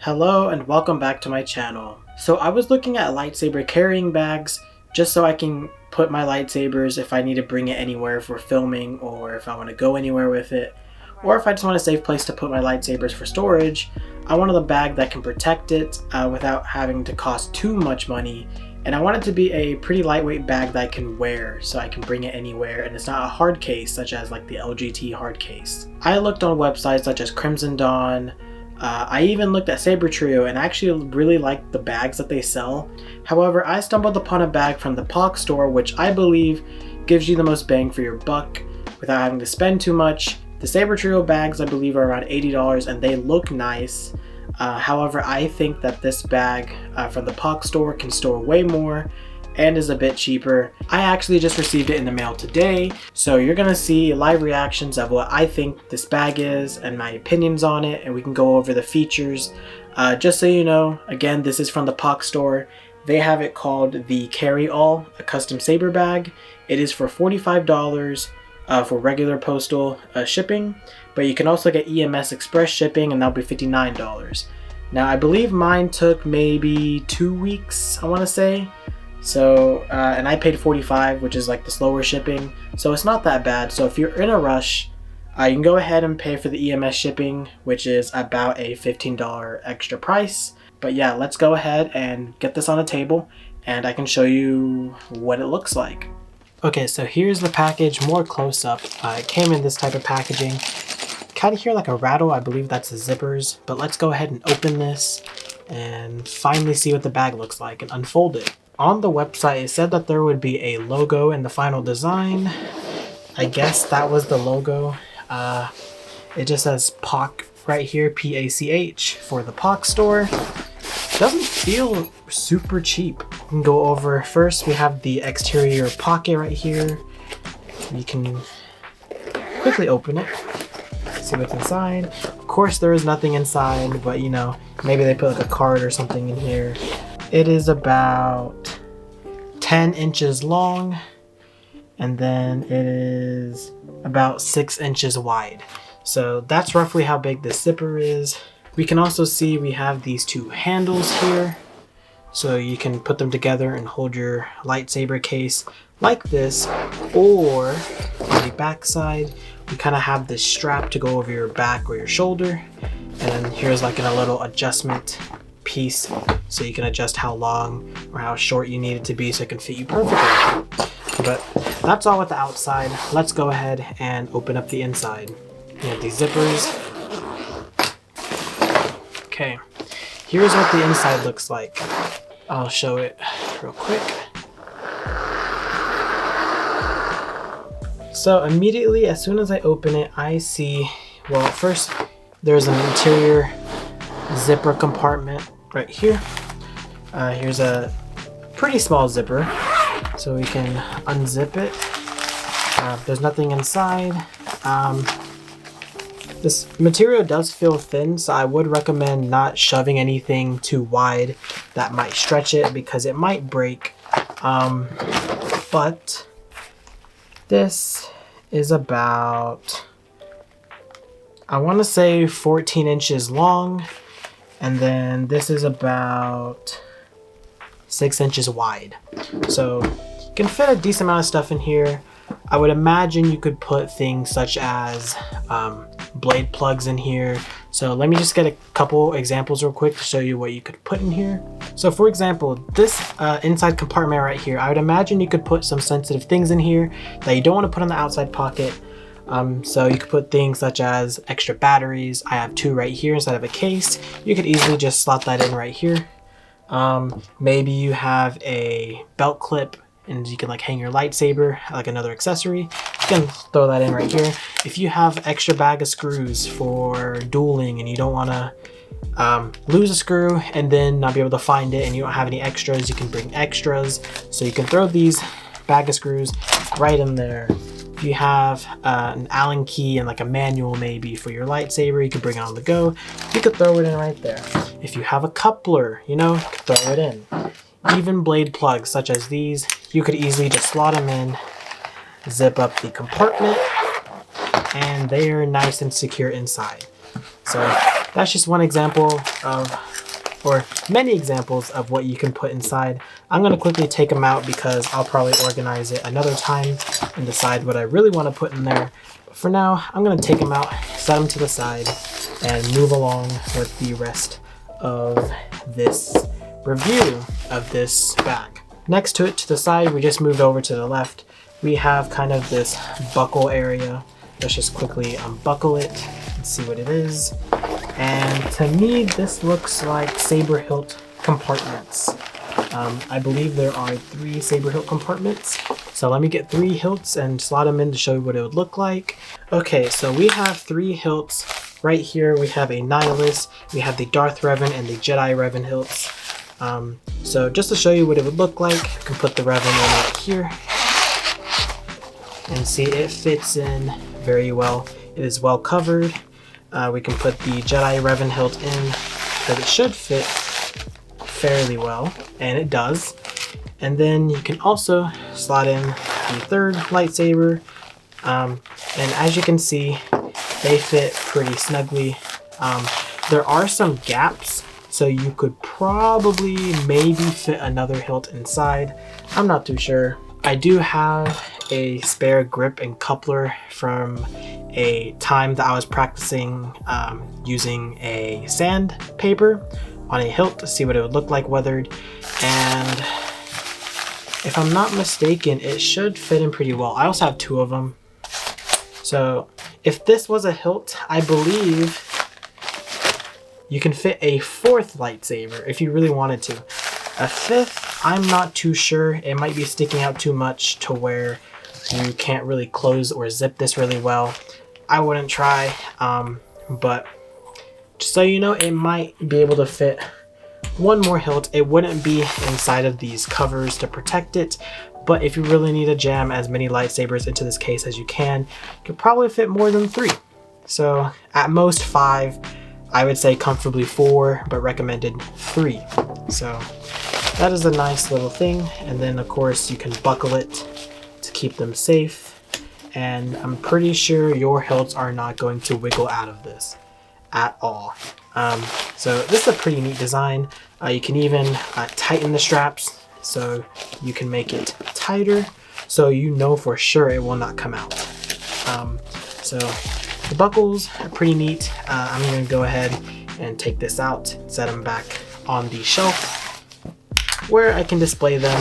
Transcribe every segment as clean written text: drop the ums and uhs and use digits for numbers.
Hello and welcome back to my channel. So I was looking at lightsaber carrying bags just so I can put my lightsabers if I need to bring it anywhere for filming, or if I want to go anywhere with it, or if I just want a safe place to put my lightsabers for storage. I wanted a bag that can protect it without having to cost too much money, and I want it to be a pretty lightweight bag that I can wear so I can bring it anywhere, and it's not a hard case such as like the LGT hard case. I looked on websites such as Crimson Dawn. I even looked at Saber Trio and actually really liked the bags that they sell. However, I stumbled upon a bag from the Pach store which I believe gives you the most bang for your buck without having to spend too much. The Saber Trio bags I believe are around $80 and they look nice. However, I think that this bag from the Pach store can store way more and is a bit cheaper. I actually just received it in the mail today, so you're gonna see live reactions of what I think this bag is and my opinions on it, and we can go over the features. Just so you know, again, this is from the Pach store. They have it called the CarryAll, a custom saber bag. It is for $45 for regular postal shipping, but you can also get EMS express shipping and that'll be $59. Now I believe mine took maybe 2 weeks, I want to say. So and I paid $45, which is like the slower shipping, so it's not that bad. So if you're in a rush, you can go ahead and pay for the EMS shipping, which is about a $15 extra price. But yeah, let's go ahead and get this on a table and I can show you what it looks like. Okay, so here's the package more close up. It came in this type of packaging. Kind of hear like a rattle, I believe that's the zippers, but let's go ahead and open this and finally see what the bag looks like and unfold it. On the website, it said that there would be a logo in the final design. I guess that was the logo. It just says Pach right here, P-A-C-H, for the Pach store. Doesn't feel super cheap. We can go over first. We have the exterior pocket right here. You can quickly open it, see what's inside. Of course, there is nothing inside, but you know, maybe they put like a card or something in here. It is about 10 inches long, and then it is about 6 inches wide. So that's roughly how big this zipper is. We can also see we have these two handles here, so you can put them together and hold your lightsaber case like this, or on the back side we kind of have this strap to go over your back or your shoulder, and then here's like a little adjustment piece so you can adjust how long or how short you need it to be so it can fit you perfectly. But that's all with the outside. Let's go ahead and open up the inside. You have these zippers. Okay, here's what the inside looks like. I'll show it real quick. So immediately as soon as I open it, I see, well, first there's an interior zipper compartment right here. Here's a pretty small zipper, so we can unzip it. There's nothing inside. This material does feel thin, so I would recommend not shoving anything too wide that might stretch it because it might break. But this is about, I want to say 14 inches long. And then this is about 6 inches wide. So you can fit a decent amount of stuff in here. I would imagine you could put things such as blade plugs in here. So let me just get a couple examples real quick to show you what you could put in here. So for example, this inside compartment right here, I would imagine you could put some sensitive things in here that you don't want to put in the outside pocket. So you could put things such as extra batteries. I have 2 right here instead of a case. You could easily just slot that in right here. Maybe you have a belt clip and you can like hang your lightsaber like another accessory. You can throw that in right here. If you have extra bag of screws for dueling and you don't want to lose a screw and then not be able to find it and you don't have any extras, you can bring extras. So you can throw these bag of screws right in there. If you have an Allen key and like a manual maybe for your lightsaber, you can bring it on the go. You could throw it in right there. If you have a coupler, you know, you could throw it in. Even blade plugs such as these, you could easily just slot them in, zip up the compartment, and they are nice and secure inside. So that's just one example of or many examples of what you can put inside. I'm going to quickly take them out because I'll probably organize it another time and decide what I really want to put in there. But for now, I'm going to take them out, set them to the side, and move along with the rest of this review of this bag. Next to it to the side, we just moved over to the left. We have kind of this buckle area. Let's just quickly unbuckle it and see what it is. And to me, this looks like saber hilt compartments. I believe there are 3 saber hilt compartments. So let me get 3 hilts and slot them in to show you what it would look like. Okay, so we have 3 hilts. Right here we have a Nihilist, we have the Darth Revan and the Jedi Revan hilts. So just to show you what it would look like, I can put the Revan in right here. And see, it fits in very well. It is well covered. We can put the Jedi Revan hilt in because it should fit fairly well, and it does. And then you can also slot in the third lightsaber. And as you can see, they fit pretty snugly. There are some gaps, so you could probably maybe fit another hilt inside. I'm not too sure. I do have a spare grip and coupler from a time that I was practicing using a sandpaper on a hilt to see what it would look like weathered. And if I'm not mistaken, it should fit in pretty well. I also have 2 of them. So if this was a hilt, I believe you can fit a 4th lightsaber if you really wanted to. A 5th, I'm not too sure. It might be sticking out too much to where you can't really close or zip this really well. I wouldn't try, but just so you know, it might be able to fit 1 more hilt. It wouldn't be inside of these covers to protect it, but if you really need to jam as many lightsabers into this case as you can, you could probably fit more than 3. So at most 5, I would say comfortably 4, but recommended 3. So that is a nice little thing. And then of course you can buckle it to keep them safe. And I'm pretty sure your hilts are not going to wiggle out of this at all. So this is a pretty neat design. You can even tighten the straps so you can make it tighter so you know for sure it will not come out. So the buckles are pretty neat. I'm going to go ahead and take this out, set them back on the shelf where I can display them.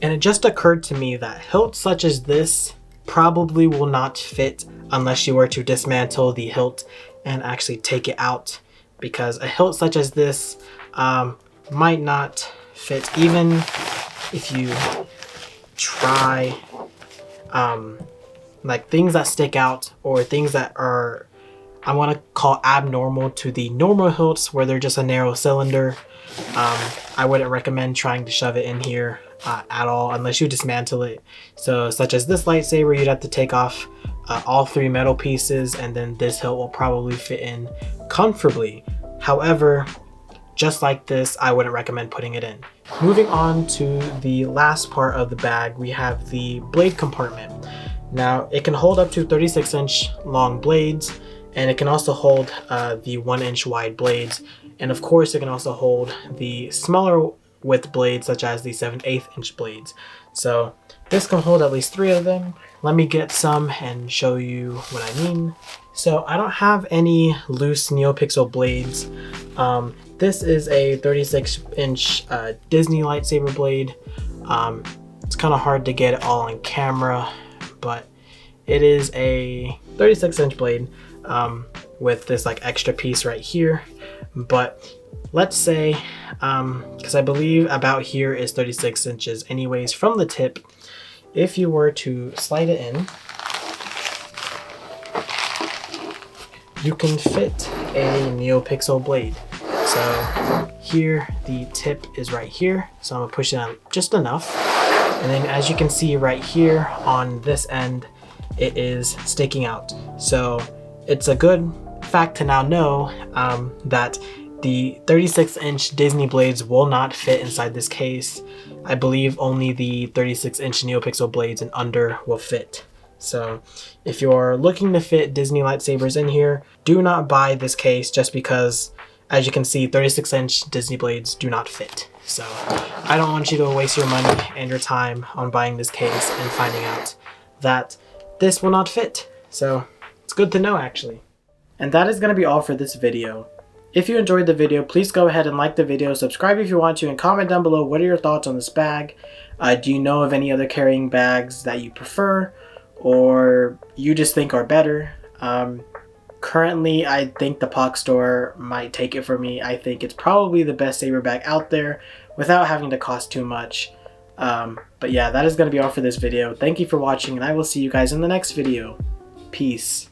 And it just occurred to me that hilts such as this probably will not fit unless you were to dismantle the hilt and actually take it out, because a hilt such as this might not fit even if you try. Like things that stick out or things that are, I want to call abnormal to the normal hilts where they're just a narrow cylinder. I wouldn't recommend trying to shove it in here at all unless you dismantle it. So such as this lightsaber, you'd have to take off all 3 metal pieces, and then this hilt will probably fit in comfortably. However, just like this, I wouldn't recommend putting it in. Moving on to the last part of the bag, we have the blade compartment. Now it can hold up to 36-inch long blades, and it can also hold the 1-inch wide blades. And of course it can also hold the smaller width blades such as the 7/8 inch blades. So this can hold at least 3 of them. Let me get some and show you what I mean. So I don't have any loose Neopixel blades. This is a 36-inch Disney lightsaber blade. It's kind of hard to get it all on camera, but it is a 36-inch blade with this like extra piece right here. But let's say, because I believe about here is 36 inches anyways from the tip, if you were to slide it in, you can fit a Neopixel blade. So here the tip is right here, so I'm gonna push it on just enough, and then as you can see right here on this end, it is sticking out. So it's a good fact to now know that the 36-inch Disney blades will not fit inside this case. I believe only the 36-inch Neopixel blades and under will fit. So if you're looking to fit Disney lightsabers in here, do not buy this case just because As you can see, 36-inch Disney blades do not fit. So I don't want you to waste your money and your time on buying this case and finding out that this will not fit. So it's good to know, actually. And that is going to be all for this video. If you enjoyed the video, please go ahead and like the video, subscribe if you want to, and comment down below what are your thoughts on this bag. Do you know of any other carrying bags that you prefer or you just think are better? Currently, I think the Pach store might take it for me. I think it's probably the best saber bag out there without having to cost too much. But yeah, that is going to be all for this video. Thank you for watching, and I will see you guys in the next video. Peace.